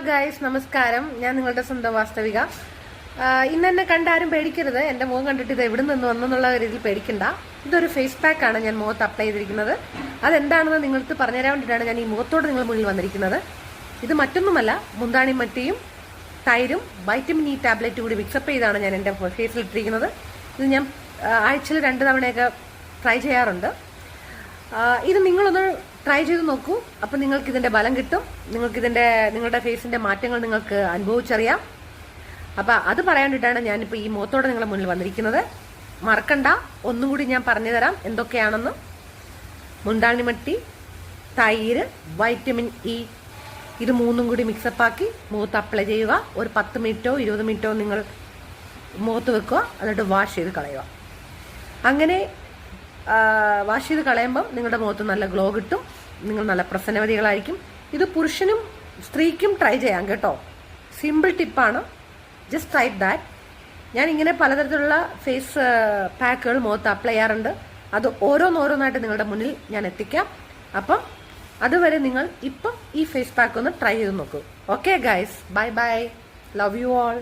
Guys നമസ്കാരം. ഞാൻ നിങ്ങളുടെ സ്വന്തം വാസ്തവിക. ഇന്ന് എന്നെ കണ്ടാരും പേടിക്കരുത്. എൻ്റെ മുഖം കണ്ടിട്ട് ഇത് എവിടെ നിന്ന് വന്നെന്നുള്ള രീതിയിൽ പേടിക്കണ്ട. ഇതൊരു ഫേസ് പാക്ക് ആണ് ഞാൻ മുഖത്ത് അപ്ലൈ ചെയ്തിരിക്കുന്നത്. അതെന്താണെന്ന് നിങ്ങൾക്ക് പറഞ്ഞുതരാൻ വേണ്ടിയിട്ടാണ് ഞാൻ ഈ മുഖത്തോട് നിങ്ങൾ മുന്നിൽ വന്നിരിക്കുന്നത്. ഇത് മറ്റൊന്നുമല്ല, മുന്താണി മറ്റിയും തൈരും വൈറ്റമിൻ ഇ ടാബ്ലറ്റ് കൂടി മിക്സപ്പ് ചെയ്താണ് ഞാൻ എൻ്റെ ഫേസിൽ ഇട്ടിരിക്കുന്നത്. ഇത് ഞാൻ ആഴ്ചയിൽ 2 തവണയൊക്കെ ട്രൈ ചെയ്യാറുണ്ട്. ഇത് നിങ്ങളൊന്ന് ട്രൈ ചെയ്ത് നോക്കൂ. അപ്പം നിങ്ങൾക്ക് ഇതിന്റെ ബലം കിട്ടും. നിങ്ങളുടെ ഫേസിന്റെ മാറ്റങ്ങൾ നിങ്ങൾക്ക് അനുഭവിച്ചറിയാം. അപ്പം അത് പറയാൻ വേണ്ടിയിട്ടാണ് ഞാനിപ്പോൾ ഈ മുഖത്തോടെ നിങ്ങളുടെ മുന്നിൽ വന്നിരിക്കുന്നത്. മറക്കണ്ട, ഒന്നും കൂടി ഞാൻ പറഞ്ഞു തരാം എന്തൊക്കെയാണെന്ന്. മുണ്ടാണിമട്ടി, തൈര്, വൈറ്റമിൻ ഇ, ഇത് 3 കൂടി മിക്സപ്പാക്കി മുഖത്ത് അപ്ലൈ ചെയ്യുക. ഒരു 10 മിനിറ്റോ 20 മിനിറ്റോ നിങ്ങൾ മുഖത്ത് വെക്കുക. എന്നിട്ട് വാഷ് ചെയ്ത് കളയുക. അങ്ങനെ വാഷ് ചെയ്ത് കളയുമ്പം നിങ്ങളുടെ മുഖത്ത് നല്ല ഗ്ലോ കിട്ടും. നിങ്ങൾ നല്ല പ്രസന്നവതികളായിരിക്കും. ഇത് പുരുഷനും സ്ത്രീക്കും ട്രൈ ചെയ്യാം കേട്ടോ. സിമ്പിൾ ടിപ്പാണ്. Just try that. ഞാൻ ഇങ്ങനെ പലതരത്തിലുള്ള ഫേസ് പാക്കുകൾ മുഖത്ത് അപ്ലൈ ചെയ്യാറുണ്ട്. അത് ഓരോന്നായിട്ട് നിങ്ങളുടെ മുന്നിൽ ഞാൻ എത്തിക്കാം. അപ്പം അതുവരെ നിങ്ങൾ ഇപ്പം ഈ ഫേസ് പാക്ക് ഒന്ന് ട്രൈ ചെയ്ത് നോക്കൂ. Okay guys, bye bye, love you all.